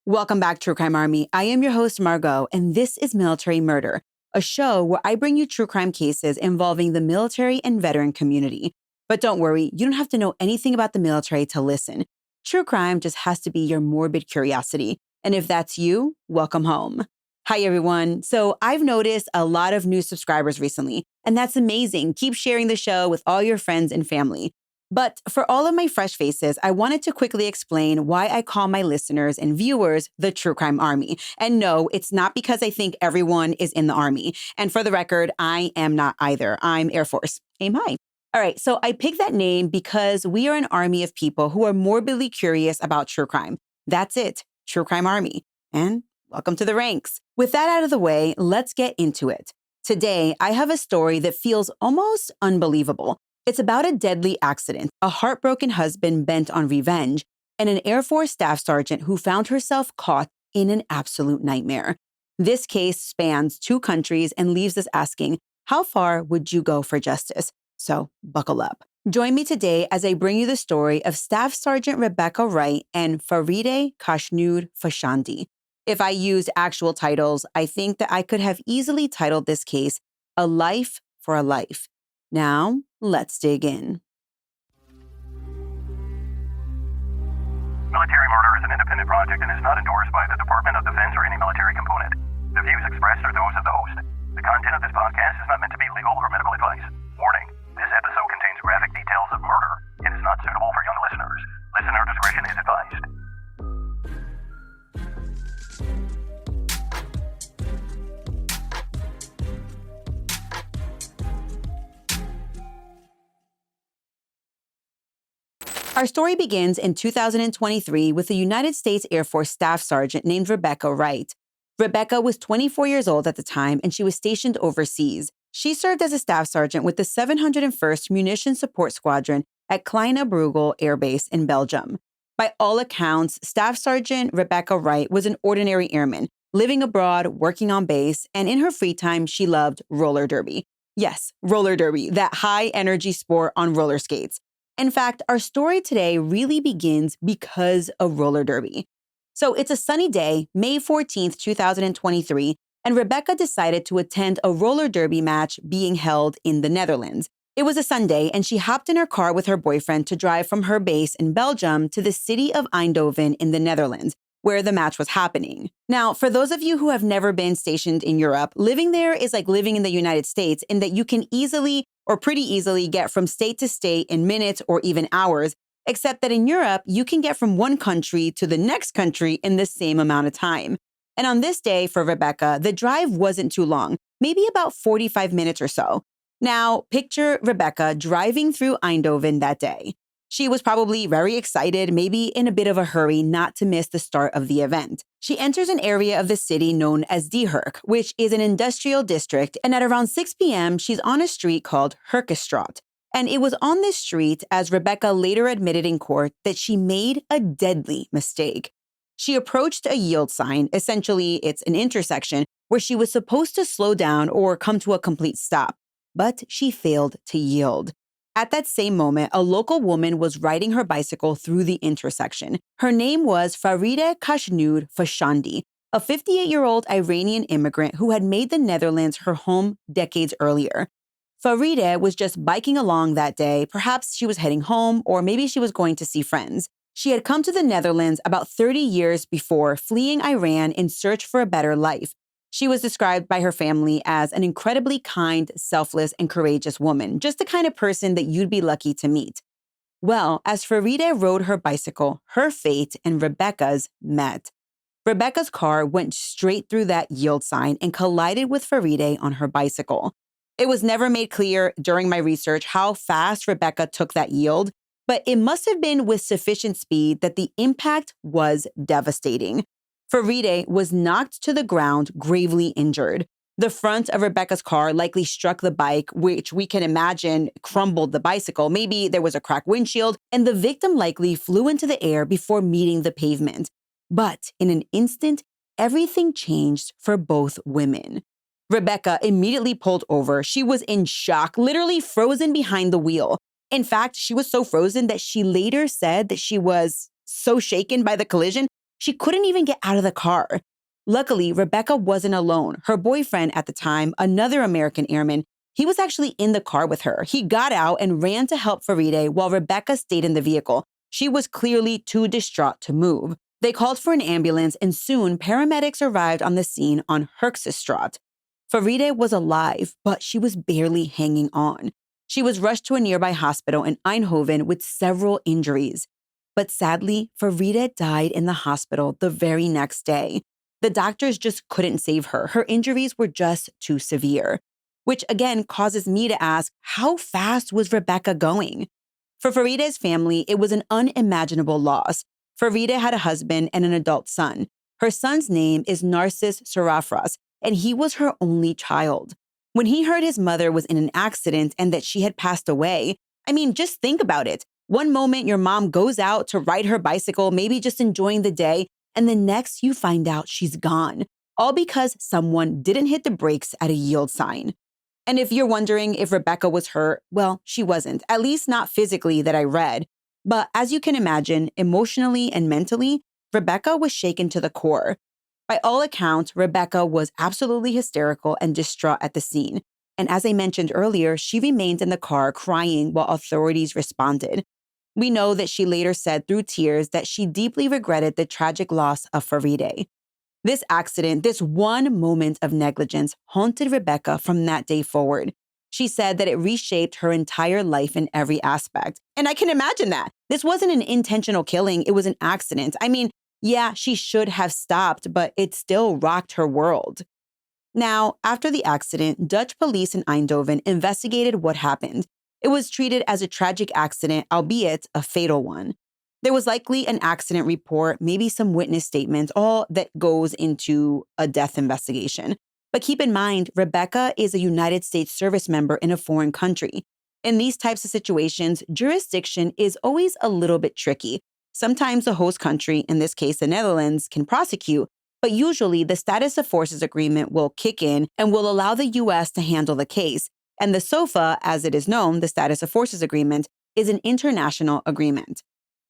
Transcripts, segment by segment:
Welcome back, True Crime Army. I am your host, Margot, and this is Military Murder, a show where I bring you true crime cases involving the military and veteran community. But don't worry, you don't have to know anything about the military to listen. True crime just has to be your morbid curiosity. And if that's you, welcome home. Hi, everyone. So I've noticed a lot of new subscribers recently, and that's amazing. Keep sharing the show with all your friends and family. But for all of my fresh faces, I wanted to quickly explain why I call my listeners and viewers the True Crime Army. And no, it's not because I think everyone is in the Army. And for the record, I am not either. I'm Air Force. Aim high. All right, so I picked that name because we are an army of people who are morbidly curious about true crime. That's it, True Crime Army. And welcome to the ranks. With that out of the way, let's get into it. Today, I have a story that feels almost unbelievable. It's about a deadly accident, a heartbroken husband bent on revenge, and an Air Force staff sergeant who found herself caught in an absolute nightmare. This case spans 2 countries and leaves us asking, how far would you go for justice? So buckle up. Join me today as I bring you the story of Staff Sergeant Rebecca Wright and Faride Khoshnoud Fashandi. If I used actual titles, I think that I could have easily titled this case, A Life for a Life. Now, let's dig in. Military murder is an independent project and is not endorsed by the Department of Defense or any military component. The views expressed are those of the host. The content of this podcast is not meant to be legal or medical advice. Warning, this episode contains graphic details of murder and is not suitable for young listeners. Listener discretion is advised. Our story begins in 2023 with a United States Air Force staff sergeant named Rebecca Wright. Rebecca was 24 years old at the time, and she was stationed overseas. She served as a staff sergeant with the 701st Munition Support Squadron at Kleine Brogel Air Base in Belgium. By all accounts, Staff Sergeant Rebecca Wright was an ordinary airman, living abroad, working on base, and in her free time, she loved roller derby. Yes, roller derby, that high-energy sport on roller skates. In fact, our story today really begins because of roller derby. So it's a sunny day, May 14th, 2023, and Rebecca decided to attend a roller derby match being held in the Netherlands. It was a Sunday, and she hopped in her car with her boyfriend to drive from her base in Belgium to the city of Eindhoven in the Netherlands, where the match was happening. Now, for those of you who have never been stationed in Europe, living there is like living in the United States in that you can easily or pretty easily get from state to state in minutes or even hours, except that in Europe, you can get from one country to the next country in the same amount of time. And on this day for Rebecca, the drive wasn't too long, maybe about 45 minutes or so. Now, picture Rebecca driving through Eindhoven that day. She was probably very excited, maybe in a bit of a hurry not to miss the start of the event. She enters an area of the city known as De Herk, which is an industrial district, and at around 6 p.m., she's on a street called Herkenstraat. And it was on this street, as Rebecca later admitted in court, that she made a deadly mistake. She approached a yield sign, essentially it's an intersection, where she was supposed to slow down or come to a complete stop, but she failed to yield. At that same moment, a local woman was riding her bicycle through the intersection. Her name was Faride Khoshnoud Fashandi, a 58-year-old Iranian immigrant who had made the Netherlands her home decades earlier. Faride was just biking along that day. Perhaps she was heading home, or maybe she was going to see friends. She had come to the Netherlands about 30 years before, fleeing Iran in search for a better life. She was described by her family as an incredibly kind, selfless, and courageous woman, just the kind of person that you'd be lucky to meet. Well, as Faride rode her bicycle, her fate and Rebecca's met. Rebecca's car went straight through that yield sign and collided with Faride on her bicycle. It was never made clear during my research how fast Rebecca took that yield, but it must have been with sufficient speed that the impact was devastating. Faride was knocked to the ground, gravely injured. The front of Rebecca's car likely struck the bike, which we can imagine crumbled the bicycle. Maybe there was a cracked windshield, and the victim likely flew into the air before meeting the pavement. But in an instant, everything changed for both women. Rebecca immediately pulled over. She was in shock, literally frozen behind the wheel. In fact, she was so frozen that she later said that she was so shaken by the collision She couldn't even get out of the car. Luckily, Rebecca wasn't alone. Her boyfriend at the time, another American airman, he was actually in the car with her. He got out and ran to help Faride while Rebecca stayed in the vehicle. She was clearly too distraught to move. They called for an ambulance, and soon paramedics arrived on the scene on Herxestraat. Faride was alive, but she was barely hanging on. She was rushed to a nearby hospital in Eindhoven with several injuries. But sadly, Faride died in the hospital the very next day. The doctors just couldn't save her. Her injuries were just too severe, which again causes me to ask, how fast was Rebecca going? For Faride's family, it was an unimaginable loss. Faride had a husband and an adult son. Her son's name is Narcis Sarafras, and he was her only child. When he heard his mother was in an accident and that she had passed away, I mean, just think about it. One moment your mom goes out to ride her bicycle, maybe just enjoying the day, and the next you find out she's gone, all because someone didn't hit the brakes at a yield sign. And if you're wondering if Rebecca was hurt, well, she wasn't, at least not physically that I read. But as you can imagine, emotionally and mentally, Rebecca was shaken to the core. By all accounts, Rebecca was absolutely hysterical and distraught at the scene. And as I mentioned earlier, she remained in the car crying while authorities responded. We know that she later said through tears that she deeply regretted the tragic loss of Faride. This accident, this one moment of negligence, haunted Rebecca from that day forward. She said that it reshaped her entire life in every aspect. And I can imagine that. This wasn't an intentional killing, it was an accident. I mean, yeah, she should have stopped, but it still rocked her world. Now, after the accident, Dutch police in Eindhoven investigated what happened. It was treated as a tragic accident, albeit a fatal one. There was likely an accident report, maybe some witness statements, all that goes into a death investigation. But keep in mind, Rebecca is a United States service member in a foreign country. In these types of situations, jurisdiction is always a little bit tricky. Sometimes the host country, in this case the Netherlands, can prosecute, but usually the status of forces agreement will kick in and will allow the U.S. to handle the case. And the SOFA, as it is known, the status of forces agreement, is an international agreement.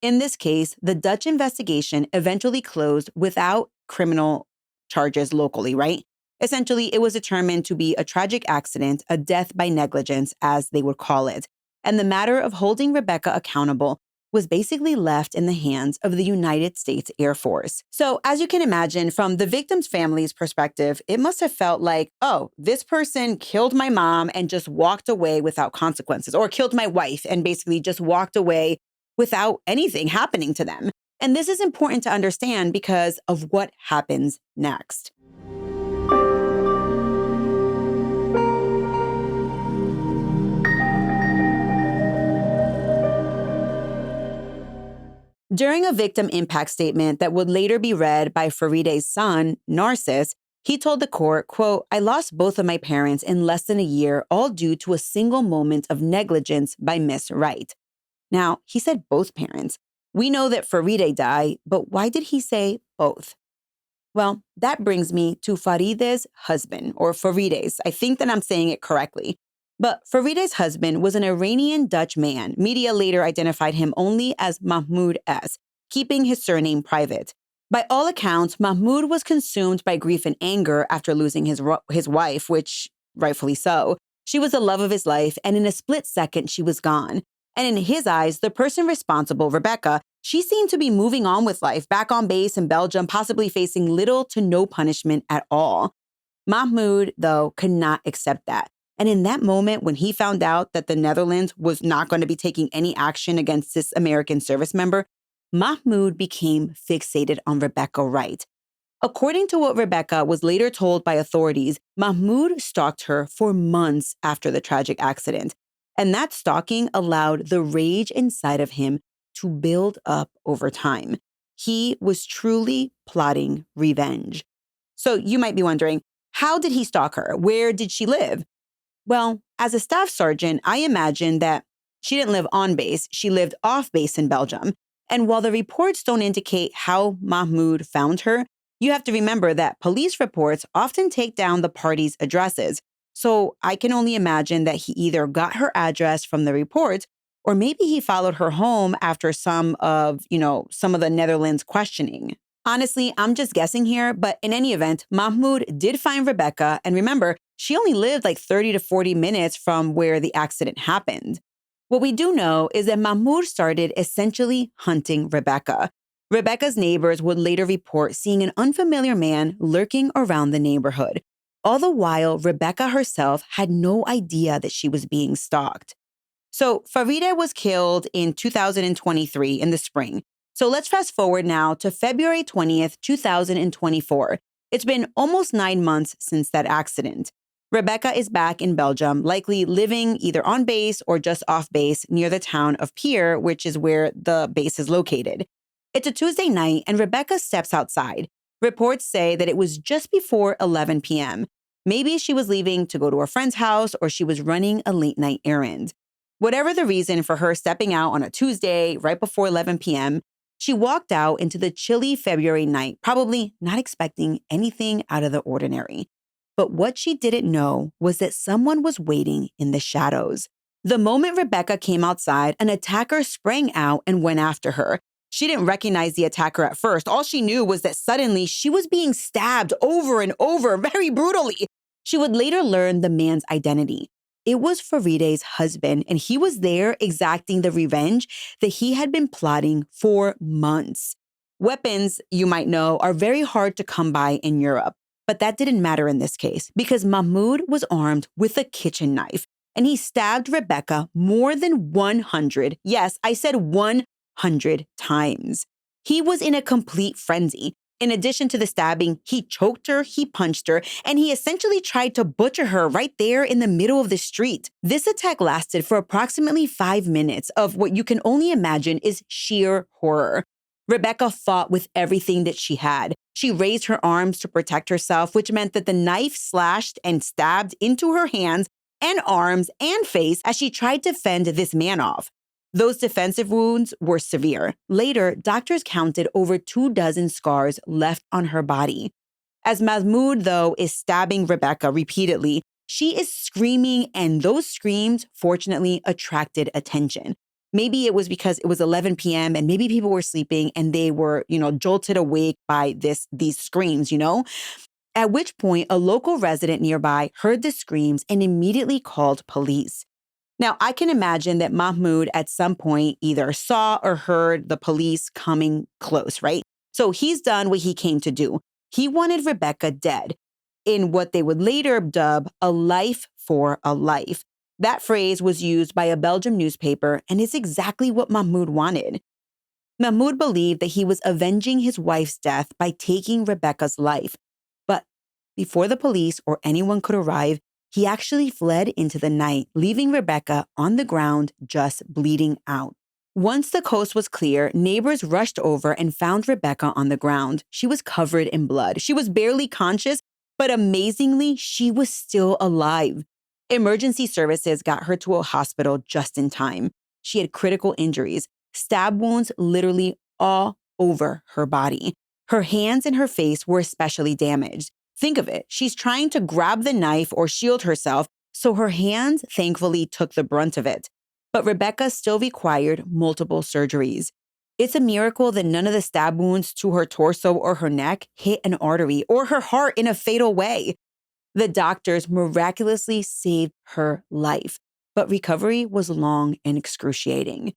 In this case, the Dutch investigation eventually closed without criminal charges locally, right? Essentially, it was determined to be a tragic accident, a death by negligence, as they would call it. And the matter of holding Rebecca accountable was basically left in the hands of the United States Air Force. So as you can imagine, from the victim's family's perspective, it must have felt like, oh, this person killed my mom and just walked away without consequences, or killed my wife and basically just walked away without anything happening to them. And this is important to understand because of what happens next. During a victim impact statement that would later be read by Faride's son, Narcis, he told the court, quote, "I lost both of my parents in less than a year, all due to a single moment of negligence by Miss Wright." Now, he said both parents. We know that Faride died, but why did he say both? Well, that brings me to Faride's husband, or Faride's. I think that I'm saying it correctly. But Faride's husband was an Iranian Dutch man. Media later identified him only as Mahmoud S., keeping his surname private. By all accounts, Mahmoud was consumed by grief and anger after losing his wife, which rightfully so. She was the love of his life, and in a split second, she was gone. And in his eyes, the person responsible, Rebecca, she seemed to be moving on with life, back on base in Belgium, possibly facing little to no punishment at all. Mahmoud, though, could not accept that. And in that moment, when he found out that the Netherlands was not going to be taking any action against this American service member, Mahmoud became fixated on Rebecca Wright. According to what Rebecca was later told by authorities, Mahmoud stalked her for months after the tragic accident. And that stalking allowed the rage inside of him to build up over time. He was truly plotting revenge. So you might be wondering, how did he stalk her? Where did she live? Well, as a staff sergeant, I imagine that she didn't live on base, she lived off base in Belgium. And while the reports don't indicate how Mahmoud found her, you have to remember that police reports often take down the parties' addresses. So I can only imagine that he either got her address from the reports, or maybe he followed her home after some of the Netherlands questioning. Honestly, I'm just guessing here, but in any event, Mahmoud did find Rebecca, and remember, she only lived like 30 to 40 minutes from where the accident happened. What we do know is that Mahmoud started essentially hunting Rebecca. Rebecca's neighbors would later report seeing an unfamiliar man lurking around the neighborhood. All the while, Rebecca herself had no idea that she was being stalked. So Faride was killed in 2023 in the spring. So let's fast forward now to February 20th, 2024. It's been almost 9 months since that accident. Rebecca is back in Belgium, likely living either on base or just off base near the town of Pierre, which is where the base is located. It's a Tuesday night, and Rebecca steps outside. Reports say that it was just before 11 p.m. Maybe she was leaving to go to a friend's house, or she was running a late-night errand. Whatever the reason for her stepping out on a Tuesday right before 11 p.m., she walked out into the chilly February night, probably not expecting anything out of the ordinary. But what she didn't know was that someone was waiting in the shadows. The moment Rebecca came outside, an attacker sprang out and went after her. She didn't recognize the attacker at first. All she knew was that suddenly she was being stabbed over and over, very brutally. She would later learn the man's identity. It was Faride's husband, and he was there exacting the revenge that he had been plotting for months. Weapons, you might know, are very hard to come by in Europe, but that didn't matter in this case because Mahmoud was armed with a kitchen knife, and he stabbed Rebecca more than 100, yes, I said 100 times. He was in a complete frenzy. In addition to the stabbing, he choked her, he punched her, and he essentially tried to butcher her right there in the middle of the street. This attack lasted for approximately 5 minutes of what you can only imagine is sheer horror. Rebecca fought with everything that she had. She raised her arms to protect herself, which meant that the knife slashed and stabbed into her hands and arms and face as she tried to fend this man off. Those defensive wounds were severe. Later, doctors counted over 24 scars left on her body. As Mahmoud, though, is stabbing Rebecca repeatedly, she is screaming, and those screams, fortunately, attracted attention. Maybe it was because it was 11 p.m. and maybe people were sleeping and they were, jolted awake by these screams, At which point, a local resident nearby heard the screams and immediately called police. Now, I can imagine that Mahmoud at some point either saw or heard the police coming close, right? So he's done what he came to do. He wanted Rebecca dead in what they would later dub a life for a life. That phrase was used by a Belgian newspaper and is exactly what Mahmoud wanted. Mahmoud believed that he was avenging his wife's death by taking Rebecca's life. But before the police or anyone could arrive, he actually fled into the night, leaving Rebecca on the ground, just bleeding out. Once the coast was clear, neighbors rushed over and found Rebecca on the ground. She was covered in blood. She was barely conscious, but amazingly, she was still alive. Emergency services got her to a hospital just in time. She had critical injuries, stab wounds literally all over her body. Her hands and her face were especially damaged. Think of it. She's trying to grab the knife or shield herself, so her hands thankfully took the brunt of it. But Rebecca still required multiple surgeries. It's a miracle that none of the stab wounds to her torso or her neck hit an artery or her heart in a fatal way. The doctors miraculously saved her life, but recovery was long and excruciating.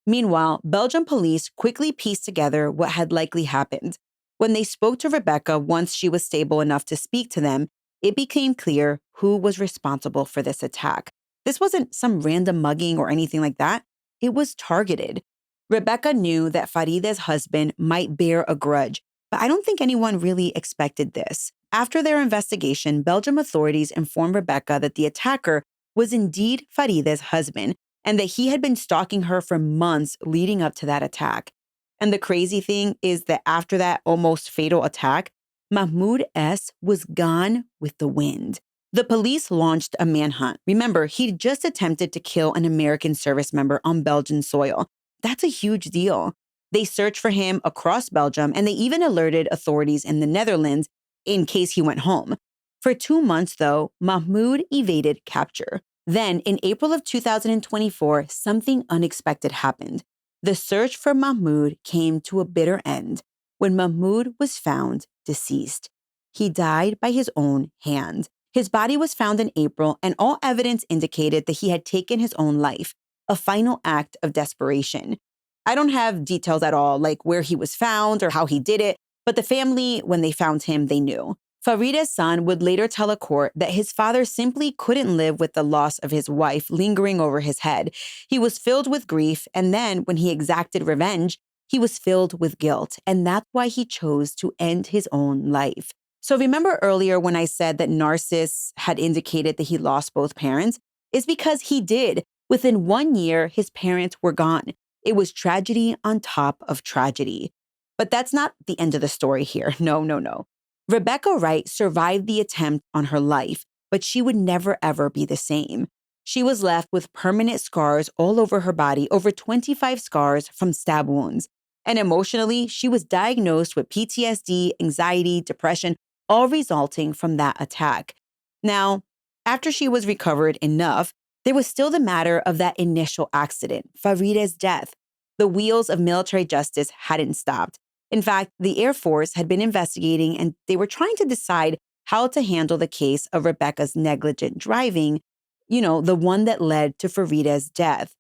Meanwhile, Belgian police quickly pieced together what had likely happened. When they spoke to Rebecca once she was stable enough to speak to them, it became clear who was responsible for this attack. This wasn't some random mugging or anything like that. It was targeted. Rebecca knew that Faride's husband might bear a grudge, but I don't think anyone really expected this. After their investigation, Belgian authorities informed Rebecca that the attacker was indeed Faride's husband and that he had been stalking her for months leading up to that attack. And the crazy thing is that after that almost fatal attack, Mahmoud S. was gone with the wind. The police launched a manhunt. Remember, he'd just attempted to kill an American service member on Belgian soil. That's a huge deal. They searched for him across Belgium, and they even alerted authorities in the Netherlands in case he went home. For 2 months, though, Mahmoud evaded capture. Then, in April of 2024, something unexpected happened. The search for Mahmoud came to a bitter end when Mahmoud was found deceased. He died by his own hand. His body was found in April, and all evidence indicated that he had taken his own life, a final act of desperation. I don't have details at all, like where he was found or how he did it, but the family, when they found him, they knew. Faride's son would later tell a court that his father simply couldn't live with the loss of his wife lingering over his head. He was filled with grief, and then when he exacted revenge, he was filled with guilt, and that's why he chose to end his own life. So remember earlier when I said that Narcissus had indicated that he lost both parents? It's because he did. Within 1 year, his parents were gone. It was tragedy on top of tragedy. But that's not the end of the story here. No. Rebecca Wright survived the attempt on her life, but she would never, ever be the same. She was left with permanent scars all over her body, over 25 scars from stab wounds. And emotionally, she was diagnosed with PTSD, anxiety, depression, all resulting from that attack. Now, after she was recovered enough, there was still the matter of that initial accident, Faride's death. The wheels of military justice hadn't stopped. In fact, the Air Force had been investigating and they were trying to decide how to handle the case of Rebecca's negligent driving, the one that led to Faride's death.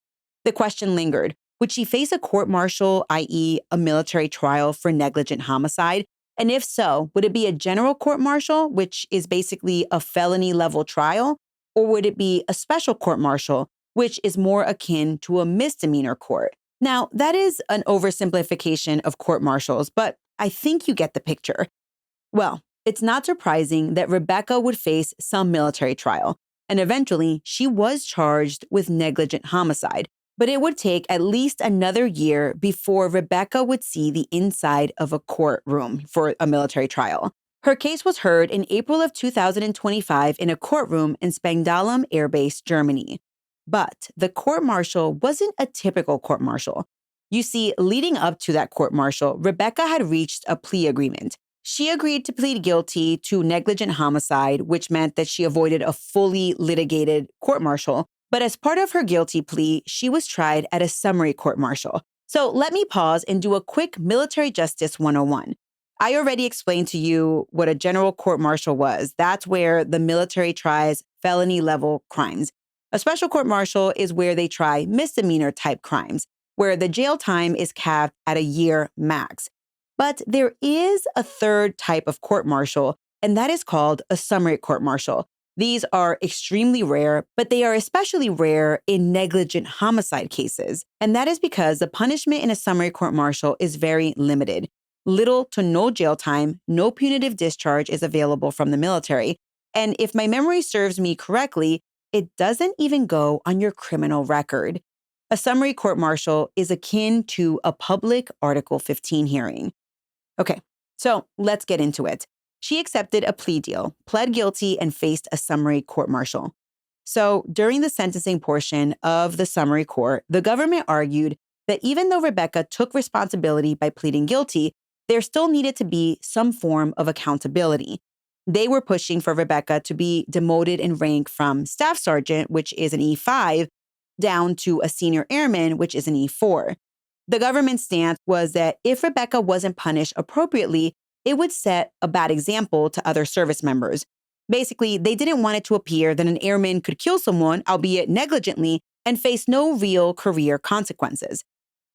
The question lingered. Would she face a court-martial, i.e., a military trial for negligent homicide? And if so, would it be a general court-martial, which is basically a felony-level trial? Or would it be a special court-martial, which is more akin to a misdemeanor court? Now, that is an oversimplification of court-martials, but I think you get the picture. Well, it's not surprising that Rebecca would face some military trial, and eventually she was charged with negligent homicide. But it would take at least another year before Rebecca would see the inside of a courtroom for a military trial. Her case was heard in April of 2025 in a courtroom in Spangdahlem Air Base, Germany. But the court-martial wasn't a typical court-martial. You see, leading up to that court-martial, Rebecca had reached a plea agreement. She agreed to plead guilty to negligent homicide, which meant that she avoided a fully litigated court-martial. But as part of her guilty plea, she was tried at a summary court-martial. So let me pause and do a quick military justice 101. I already explained to you what a general court-martial was. That's where the military tries felony-level crimes. A special court-martial is where they try misdemeanor-type crimes, where the jail time is capped at a year max. But there is a third type of court-martial, and that is called a summary court-martial. These are extremely rare, but they are especially rare in negligent homicide cases. And that is because the punishment in a summary court-martial is very limited. Little to no jail time, no punitive discharge is available from the military. And if my memory serves me correctly, it doesn't even go on your criminal record. A summary court-martial is akin to a public Article 15 hearing. Okay, so let's get into it. She accepted a plea deal, pled guilty, and faced a summary court-martial. So during the sentencing portion of the summary court, the government argued that even though Rebecca took responsibility by pleading guilty, there still needed to be some form of accountability. They were pushing for Rebecca to be demoted in rank from staff sergeant, which is an E5, down to a senior airman, which is an E4. The government's stance was that if Rebecca wasn't punished appropriately, it would set a bad example to other service members. Basically, they didn't want it to appear that an airman could kill someone, albeit negligently, and face no real career consequences.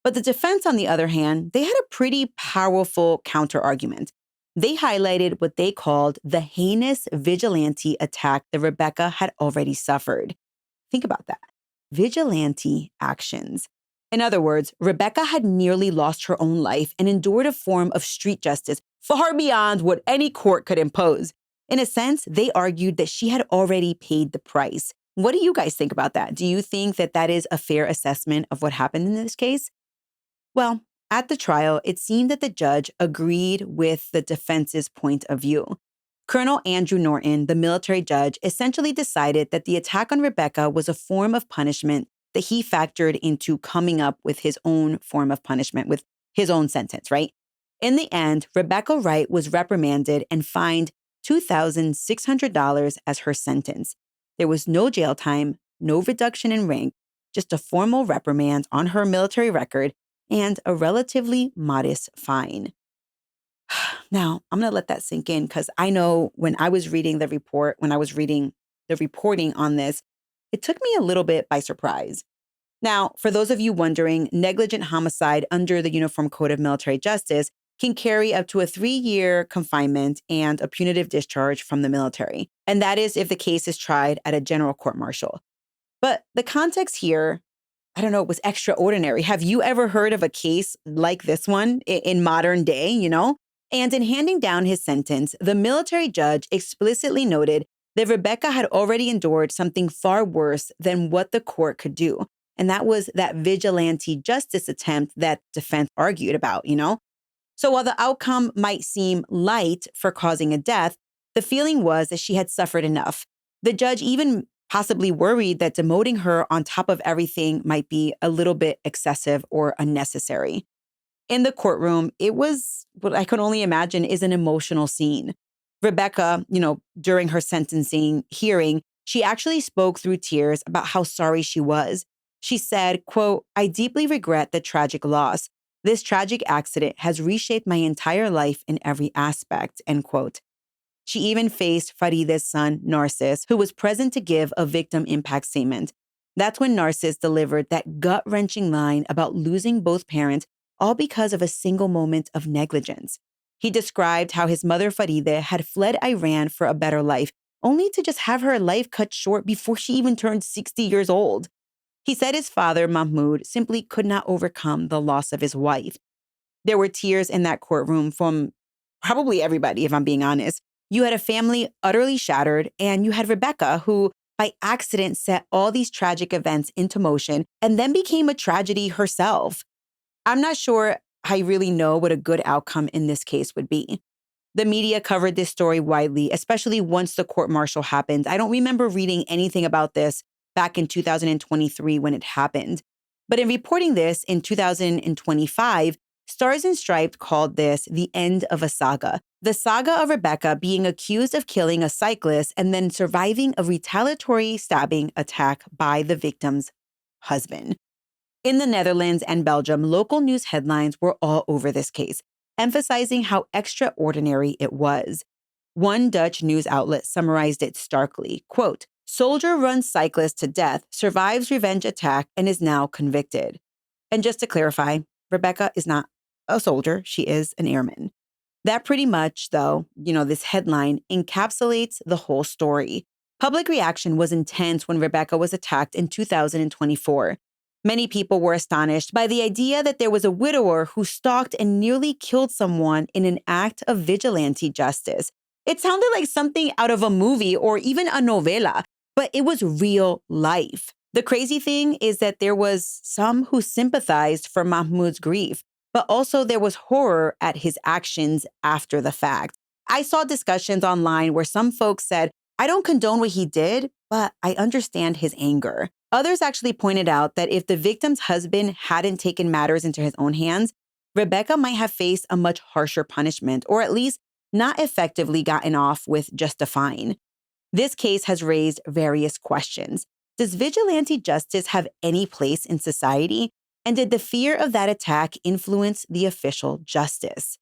But the defense, on the other hand, they had a pretty powerful counter-argument. They highlighted what they called the heinous vigilante attack that Rebecca had already suffered. Think about that. Vigilante actions. In other words, Rebecca had nearly lost her own life and endured a form of street justice far beyond what any court could impose. In a sense, they argued that she had already paid the price. What do you guys think about that? Do you think that that is a fair assessment of what happened in this case? Well, at the trial, it seemed that the judge agreed with the defense's point of view. Colonel Andrew Norton, the military judge, essentially decided that the attack on Rebecca was a form of punishment that he factored into coming up with his own form of punishment, with his own sentence, right? In the end, Rebecca Wright was reprimanded and fined $2,600 as her sentence. There was no jail time, no reduction in rank, just a formal reprimand on her military record and a relatively modest fine. Now, I'm going to let that sink in because I know when I was reading the report, when I was reading the reporting on this, it took me a little bit by surprise. Now, for those of you wondering, negligent homicide under the Uniform Code of Military Justice can carry up to a 3-year confinement and a punitive discharge from the military. And that is if the case is tried at a general court martial. But the context here, I don't know, was extraordinary. Have you ever heard of a case like this one in modern day, And in handing down his sentence, the military judge explicitly noted that Rebecca had already endured something far worse than what the court could do. And that was that vigilante justice attempt that defense argued about. So while the outcome might seem light for causing a death, the feeling was that she had suffered enough. The judge even possibly worried that demoting her on top of everything might be a little bit excessive or unnecessary. In the courtroom, it was what I could only imagine is an emotional scene. Rebecca, during her sentencing hearing, she actually spoke through tears about how sorry she was. She said, quote, "I deeply regret the tragic loss. This tragic accident has reshaped my entire life in every aspect," end quote. She even faced Faride's son, Narcis, who was present to give a victim impact statement. That's when Narcis delivered that gut-wrenching line about losing both parents, all because of a single moment of negligence. He described how his mother, Faride, had fled Iran for a better life, only to just have her life cut short before she even turned 60 years old. He said his father, Mahmoud, simply could not overcome the loss of his wife. There were tears in that courtroom from probably everybody, if I'm being honest. You had a family utterly shattered, and you had Rebecca, who by accident set all these tragic events into motion and then became a tragedy herself. I'm not sure I really know what a good outcome in this case would be. The media covered this story widely, especially once the court martial happened. I don't remember reading anything about this back in 2023 when it happened. But in reporting this in 2025, Stars and Stripes called this the end of a saga. The saga of Rebecca being accused of killing a cyclist and then surviving a retaliatory stabbing attack by the victim's husband. In the Netherlands and Belgium, local news headlines were all over this case, emphasizing how extraordinary it was. One Dutch news outlet summarized it starkly, quote, "Soldier runs cyclist to death, survives revenge attack, and is now convicted." And just to clarify, Rebecca is not a soldier, she is an airman. That pretty much, though, this headline encapsulates the whole story. Public reaction was intense when Rebecca was attacked in 2024. Many people were astonished by the idea that there was a widower who stalked and nearly killed someone in an act of vigilante justice. It sounded like something out of a movie or even a novela, but it was real life. The crazy thing is that there was some who sympathized for Mahmoud's grief, but also there was horror at his actions after the fact. I saw discussions online where some folks said, "I don't condone what he did, but I understand his anger." Others actually pointed out that if the victim's husband hadn't taken matters into his own hands, Rebecca might have faced a much harsher punishment, or at least not effectively gotten off with just a fine. This case has raised various questions. Does vigilante justice have any place in society? And did the fear of that attack influence the official justice?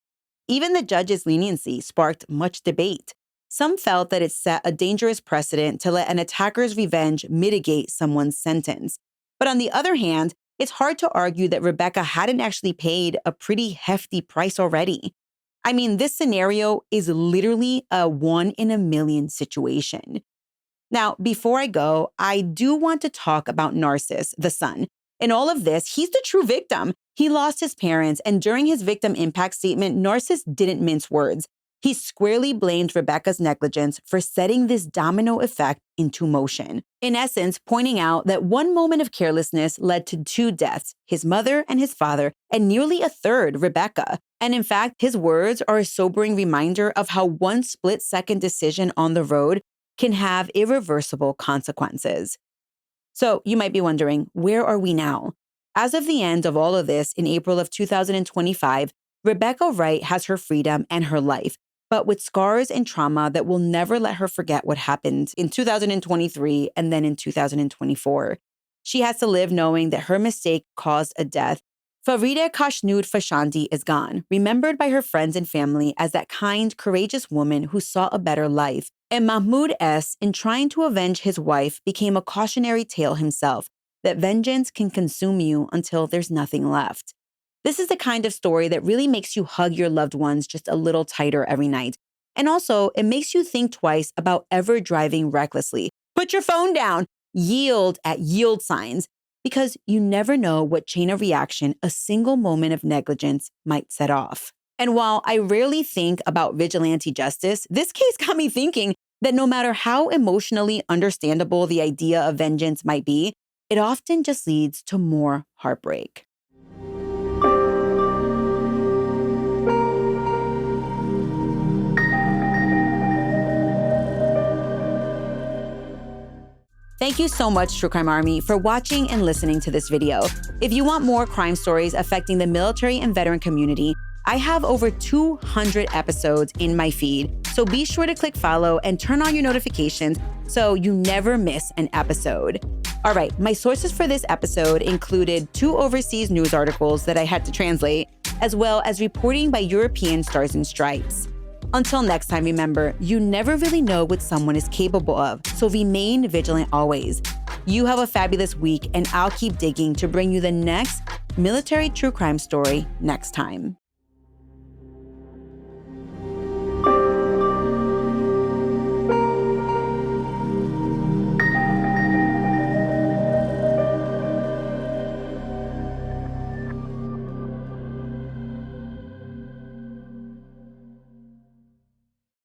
Even the judge's leniency sparked much debate. Some felt that it set a dangerous precedent to let an attacker's revenge mitigate someone's sentence. But on the other hand, it's hard to argue that Rebecca hadn't actually paid a pretty hefty price already. I mean, this scenario is literally a 1 in a million situation. Now, before I go, I do want to talk about Narcis, the son. In all of this, he's the true victim. He lost his parents, and during his victim impact statement, Narcis didn't mince words. He squarely blamed Rebecca's negligence for setting this domino effect into motion. In essence, pointing out that one moment of carelessness led to 2 deaths, his mother and his father, and nearly a third, Rebecca. And in fact, his words are a sobering reminder of how one split-second decision on the road can have irreversible consequences. So you might be wondering, where are we now? As of the end of all of this in April of 2025, Rebecca Wright has her freedom and her life, but with scars and trauma that will never let her forget what happened in 2023 and then in 2024. She has to live knowing that her mistake caused a death Faride Khoshnoud Fashandi is gone, remembered by her friends and family as that kind, courageous woman who sought a better life. And Mahmoud S., in trying to avenge his wife, became a cautionary tale himself, that vengeance can consume you until there's nothing left. This is the kind of story that really makes you hug your loved ones just a little tighter every night. And also, it makes you think twice about ever driving recklessly. Put your phone down, yield at yield signs, because you never know what chain of reaction a single moment of negligence might set off. And while I rarely think about vigilante justice, this case got me thinking that no matter how emotionally understandable the idea of vengeance might be, it often just leads to more heartbreak. Thank you so much, True Crime Army, for watching and listening to this video. If you want more crime stories affecting the military and veteran community, I have over 200 episodes in my feed, so be sure to click follow and turn on your notifications so you never miss an episode. All right, my sources for this episode included 2 overseas news articles that I had to translate, as well as reporting by European Stars and Stripes. Until next time, remember, you never really know what someone is capable of, so remain vigilant always. You have a fabulous week, and I'll keep digging to bring you the next military true crime story next time.